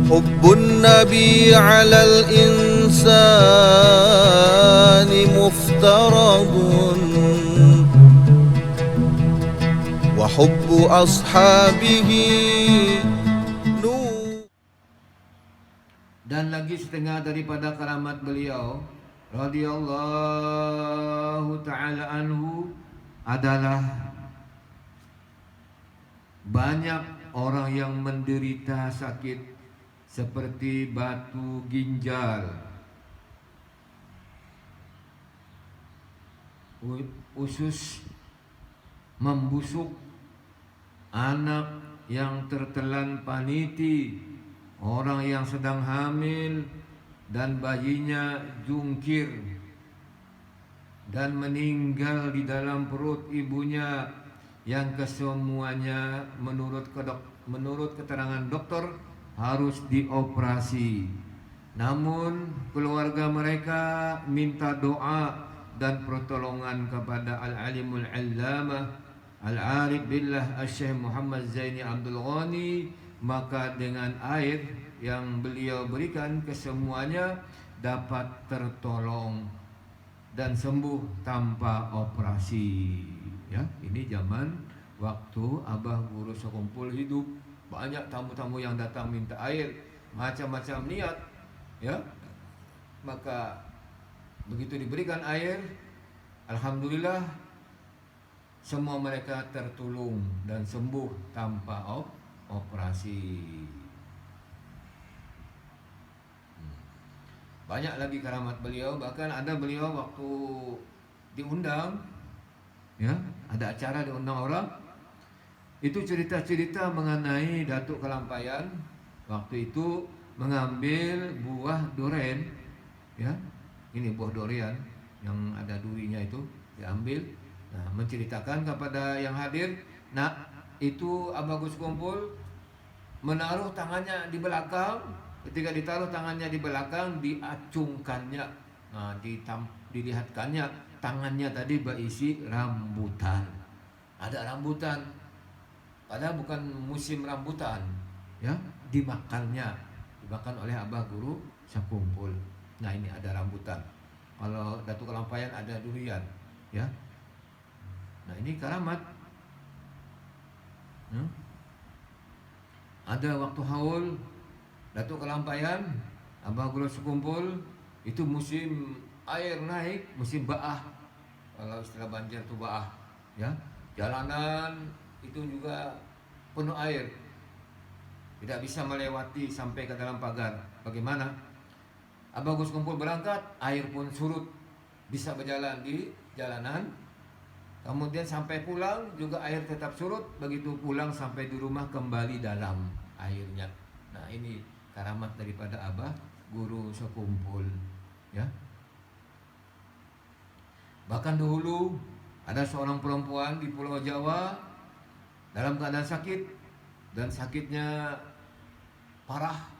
حب النبي على الإنسان مفترض وحب أصحابه نور. Dan lagi setengah daripada keramat beliau radhiyallahu taala anhu adalah banyak orang yang menderita sakit seperti batu ginjal, usus membusuk, anak yang tertelan paniti, orang yang sedang hamil dan bayinya jungkir dan meninggal di dalam perut ibunya, yang kesemuanya menurut keterangan dokter harus dioperasi. Namun keluarga mereka minta doa dan pertolongan kepada Al-Alimul Allamah Al-Arif Billah Syekh Muhammad Zaini Abdul Ghani, maka dengan air yang beliau berikan kesemuanya dapat tertolong dan sembuh tanpa operasi. Ya, ini zaman waktu Abah Guru Sekumpul hidup, banyak tamu-tamu yang datang minta air, macam-macam niat, ya. Maka begitu diberikan air, alhamdulillah semua mereka tertolong dan sembuh tanpa operasi. Banyak lagi keramat beliau, bahkan ada beliau waktu diundang, ya, ada acara diundang orang, itu cerita-cerita mengenai Datuk Kelampayan waktu itu mengambil buah duren, ya, ini buah durian yang ada durinya itu diambil. Nah, menceritakan kepada yang hadir, nah itu Abah Gus Kumpul menaruh tangannya di belakang. Ketika ditaruh tangannya di belakang, diacungkannya, nah, dilihatkannya tangannya tadi berisi rambutan. Ada rambutan, padahal bukan musim rambutan, ya, dimakan oleh Abah Guru Sekumpul. Nah, ini ada rambutan. Kalau Datuk Kelampayan ada durian, ya. Nah, ini karamat. Ada waktu haul Datuk Kelampayan, Abah Guru Sekumpul, itu musim air naik, musim baah. Kalau istilah banjir itu baah, ya. Jalanan itu juga penuh air, tidak bisa melewati sampai ke dalam pagar. Bagaimana? Abah Gus Kumpul berangkat, air pun surut, bisa berjalan di jalanan. Kemudian sampai pulang juga air tetap surut. Begitu pulang sampai di rumah kembali dalam airnya. Nah, ini karamat daripada Abah Guru Sekumpul, ya. Bahkan dahulu ada seorang perempuan di Pulau Jawa dalam keadaan sakit, dan sakitnya parah,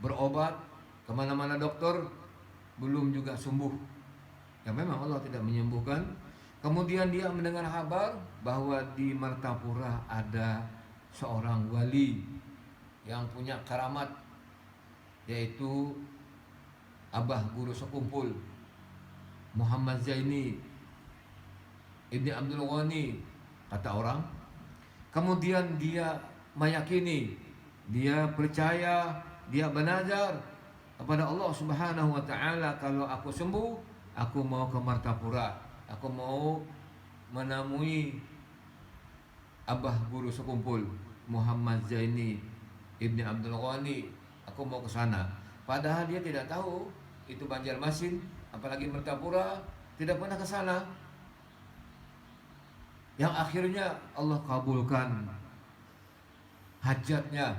berobat kemana-mana dokter, belum juga sembuh. Ya, memang Allah tidak menyembuhkan. Kemudian dia mendengar kabar bahwa di Martapura ada seorang wali yang punya karamat, yaitu Abah Guru Sekumpul Muhammad Zaini Ibni Abdul Ghani, kata orang. Kemudian dia meyakini, dia percaya, dia bernazar kepada Allah Subhanahu wa taala, kalau aku sembuh, aku mau ke Martapura, aku mau menemui Abah Guru Sekumpul Muhammad Zaini Ibni Abdul Ghani, aku mau ke sana. Padahal dia tidak tahu itu Banjarmasin, apalagi Martapura, tidak pernah ke sana. Yang akhirnya Allah kabulkan hajatnya,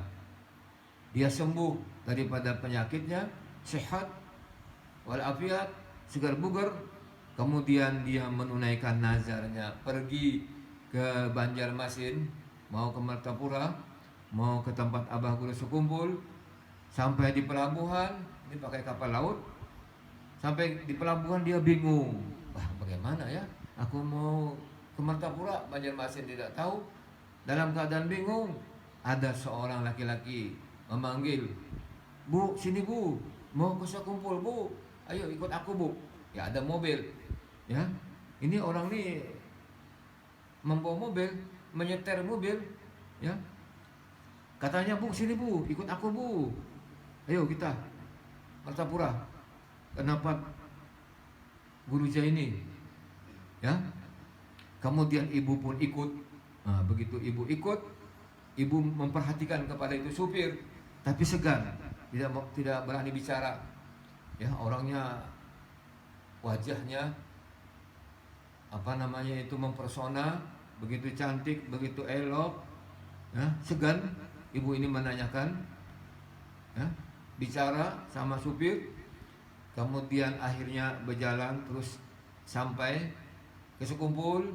dia sembuh daripada penyakitnya, sehat walafiat, segar bugar. Kemudian dia menunaikan nazarnya, pergi ke Banjarmasin, mau ke Martapura, mau ke tempat Abah Guru Sekumpul. Sampai di pelabuhan, ini pakai kapal laut. Sampai di pelabuhan dia bingung, wah, bagaimana ya, aku mau ke Martapura, Banjarmasin tidak tahu. Dalam keadaan bingung, ada seorang laki-laki memanggil, Bu, sini bu, mau ke sekumpul bu, ayo ikut aku bu. Ya ada mobil, ya. Ini orang nih membawa mobil, menyetir mobil, ya. Katanya bu, sini bu, ikut aku bu. Ayo kita Martapura. Kenapa Guru Zaini? Ya. Kemudian ibu pun ikut. Nah, begitu ibu ikut, ibu memperhatikan kepada itu supir, tapi segan, tidak berani bicara. Ya, orangnya, wajahnya apa namanya itu mempersona, begitu cantik, begitu elok. Ya, segan ibu ini menanyakan, ya, bicara sama supir. Kemudian akhirnya berjalan terus sampai ke sekumpul.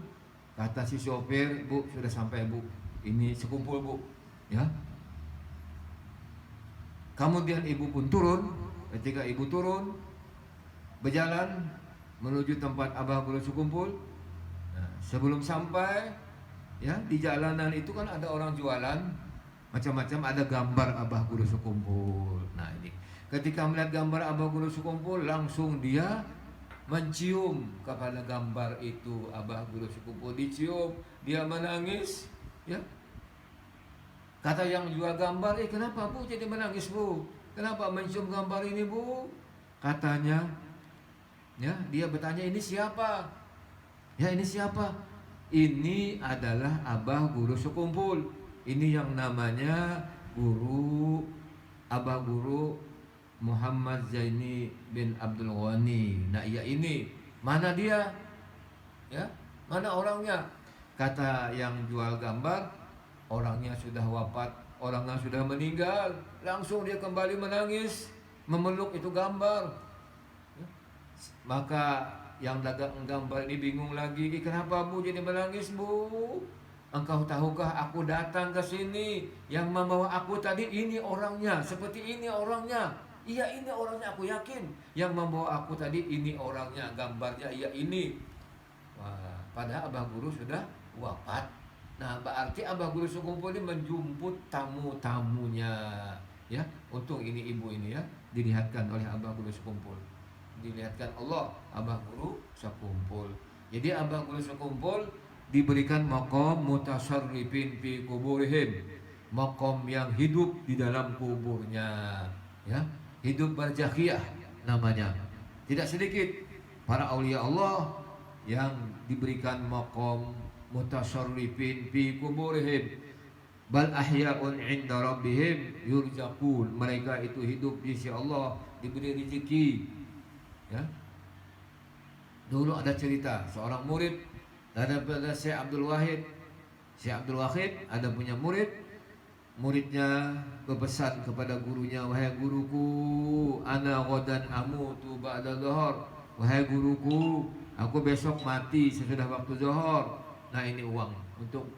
Kata si sopir, bu sudah sampai bu, ini sekumpul bu, ya. Kemudian ibu pun turun. Ketika ibu turun, berjalan menuju tempat Abah Guru sekumpul. Nah, sebelum sampai, ya, di jalanan itu kan ada orang jualan macam-macam, ada gambar Abah Guru sekumpul. Nah ini, ketika melihat gambar Abah Guru sekumpul, langsung dia mencium kepada gambar itu Abah Guru sekumpul, dicium, dia menangis, ya. Kata yang jual gambar, kenapa bu jadi menangis bu? Kenapa mencium gambar ini bu? Katanya, ya, dia bertanya, ini siapa? Ya, ini siapa? Ini adalah Abah Guru sekumpul. Ini yang namanya Guru Abah Guru Muhammad Zaini bin Abdul Ghani. Nah, iya ini. Mana dia? Ya, mana orangnya? Kata yang jual gambar, orangnya sudah wafat, orangnya sudah meninggal. Langsung dia kembali menangis, memeluk itu gambar. Ya. Maka yang dagang gambar ini bingung lagi, kenapa bu jadi menangis bu? Engkau tahukah aku datang ke sini, yang membawa aku tadi ini orangnya, seperti ini orangnya. Iya ini orangnya, aku yakin. Yang membawa aku tadi ini orangnya, gambarnya iya ini. Wah, padahal Abah Guru sudah wafat. Nah, berarti Abah Guru sekumpul ini menjemput tamu-tamunya, ya. Untung ini ibu ini, ya, dilihatkan oleh Abah Guru sekumpul. Dilihatkan Allah Abah Guru sekumpul. Jadi Abah Guru sekumpul diberikan maqam mutasarrifin fi kuburihim, maqam yang hidup di dalam kuburnya, ya. Hidup barzakhiyah namanya. Tidak sedikit para aulia Allah yang diberikan maqam mutasarrifin fi kuburihim, bal ahya'un 'inda rabbihim yurzaqun. Mereka itu hidup di sisi Allah, diberi rezeki, ya. Dulu ada cerita seorang murid daripada Syekh Abdul Wahid. Syekh Abdul Wahid ada punya murid. Muridnya berpesan kepada gurunya, wahai guruku, ana ghadan amutu ba'da dhuhur. Wahai guruku, aku besok mati sesudah waktu zuhur. Nah, ini uang untuk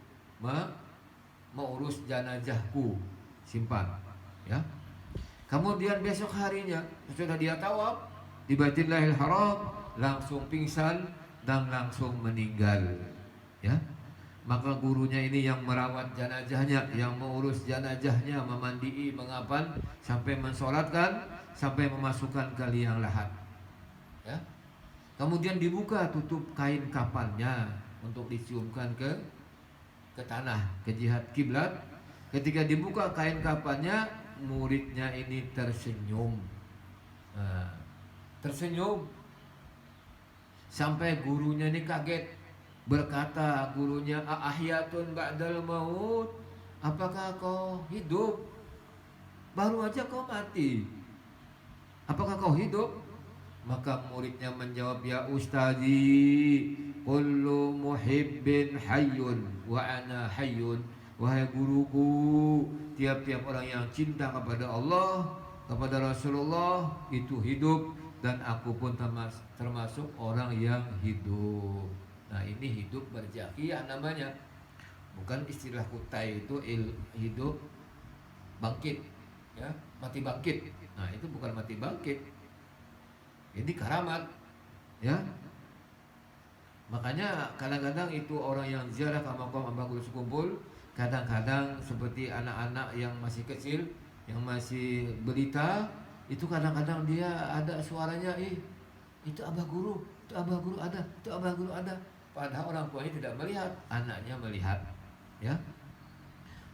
mengurus jenazahku, simpan, ya. Kemudian besok harinya sesudah dia tawaf di Baitullahil Haram, langsung pingsan dan langsung meninggal, ya. Maka gurunya ini yang merawat jenazahnya, yang mengurus jenazahnya, memandii, mengapan, sampai mensolatkan, sampai memasukkan ke liang lahat, ya. Kemudian dibuka tutup kain kafannya untuk diciumkan ke tanah, ke jihad kiblat. Ketika dibuka kain kafannya, muridnya ini tersenyum, nah, tersenyum sampai gurunya ini kaget. Berkata gurunya, ahyatun ba'dal maut, apakah kau hidup? Baru aja kau mati, apakah kau hidup? Maka muridnya menjawab, ya ustazi, kullu muhibbin hayyun wa ana hayyun. Wahai guruku, tiap-tiap orang yang cinta kepada Allah, kepada Rasulullah itu hidup, dan aku pun termasuk orang yang hidup. Nah, ini hidup barzakhiyah namanya. Bukan istilah kutai itu hidup bangkit, ya, mati bangkit. Nah, itu bukan mati bangkit. Ini karamat, ya. Makanya kadang-kadang itu orang yang ziarah ke makam Abah Guru sekumpul, kadang-kadang seperti anak-anak yang masih kecil, yang masih berita, itu kadang-kadang dia ada suaranya, itu abah guru, itu abah guru ada, itu abah guru ada. Padahal orang tuanya tidak melihat, anaknya melihat. Ya,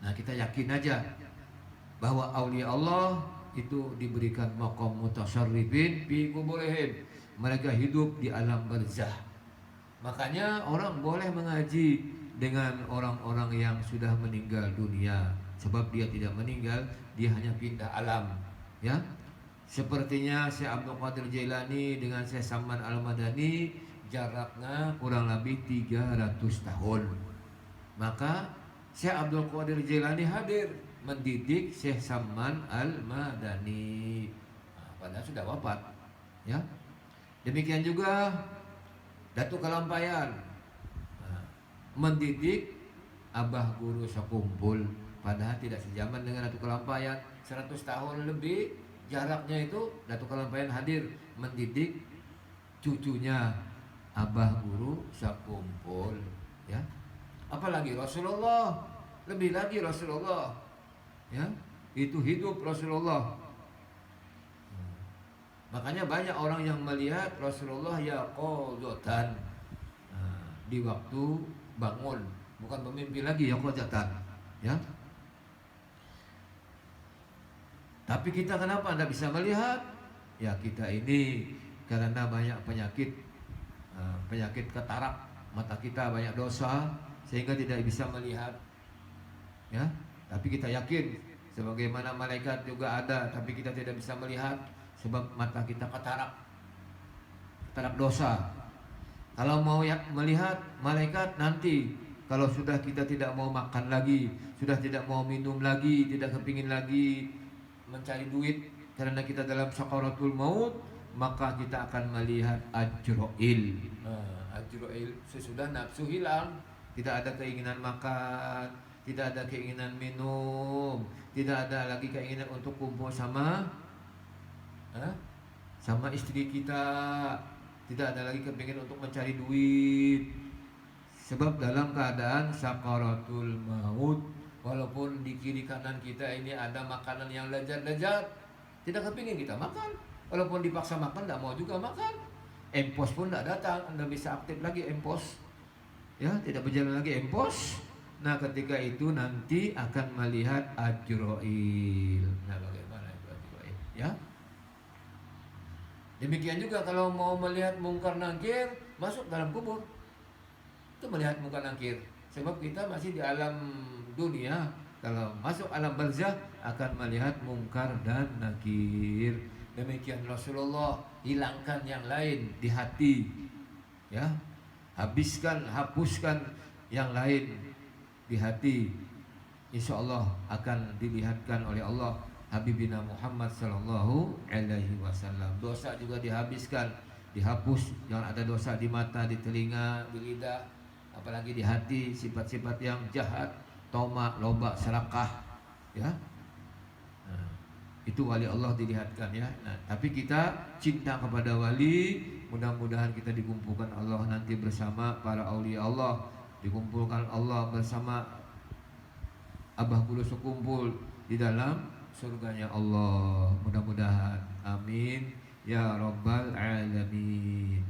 nah kita yakin aja bahwa aulia Allah itu diberikan maqam mutasyarrifin fi kuburihim. Mereka hidup di alam barzah. Makanya orang boleh mengaji dengan orang-orang yang sudah meninggal dunia, sebab dia tidak meninggal, dia hanya pindah alam. Ya, sepertinya Syekh Abdul Qadir Jailani dengan Syekh Salman Al-Madani jaraknya kurang lebih 300 tahun. Maka Syekh Abdul Qadir Jailani hadir mendidik Syekh Salman Al-Madani. Padahal sudah wafat. Ya. Demikian juga Datuk Kalampayan mendidik Abah Guru Sekumpul. Padahal tidak sejaman dengan Datuk Kalampayan, 100 tahun lebih jaraknya itu. Datuk Kalampayan hadir mendidik cucunya Abah Guru Sekumpul. Ya. Apalagi Rasulullah, lebih lagi Rasulullah. Ya, itu hidup Rasulullah. Makanya banyak orang yang melihat Rasulullah yaqadzatan, di waktu bangun, bukan bermimpi lagi, yaqadzatan. Ya. Tapi kita kenapa tidak bisa melihat? Ya, kita ini karena banyak penyakit, penyakit katarak, mata kita banyak dosa sehingga tidak bisa melihat. Ya, tapi kita yakin sebagaimana malaikat juga ada, tapi kita tidak bisa melihat sebab mata kita katarak dosa. Kalau mau melihat malaikat nanti, kalau sudah kita tidak mau makan lagi, sudah tidak mau minum lagi, tidak kepingin lagi mencari duit karena kita dalam sakaratul maut, maka kita akan melihat Ajroil. Ajroil sesudah nafsu hilang, tidak ada keinginan makan, tidak ada keinginan minum, tidak ada lagi keinginan untuk kumpul sama istri kita, tidak ada lagi kepingin untuk mencari duit, sebab dalam keadaan sakaratul maut. Walaupun di kiri kanan kita ini ada makanan yang lezat-lezat, tidak kepingin kita makan. Walaupun dipaksa makan, tidak mau juga makan. Empos pun tidak datang, anda bisa aktif lagi empos. Ya, tidak berjalan lagi empos. Nah, ketika itu nanti akan melihat Ajroil. Nah, bagaimana itu Ajroil? Ya. Demikian juga kalau mau melihat mungkar nangkir, masuk dalam kubur. Itu melihat mungkar nangkir. Sebab kita masih di alam dunia. Kalau masuk alam barzah akan melihat mungkar dan nakir. Demikian Rasulullah hilangkan yang lain di hati. Ya. Hapuskan yang lain di hati. Insya Allah akan dilihatkan oleh Allah Habibina Muhammad sallallahu alaihi wasallam. Dosa juga dihabiskan, dihapus. Jangan ada dosa di mata, di telinga, di lidah, apalagi di hati. Sifat-sifat yang jahat, tomak, loba, serakah. Ya. Nah, itu wali Allah dilihatkan ya. Nah, tapi kita cinta kepada wali. Mudah-mudahan kita dikumpulkan Allah nanti bersama para aulia Allah, dikumpulkan Allah bersama Abah Guru Sekumpul di dalam surganya Allah. Mudah-mudahan. Amin ya rabbal alamin.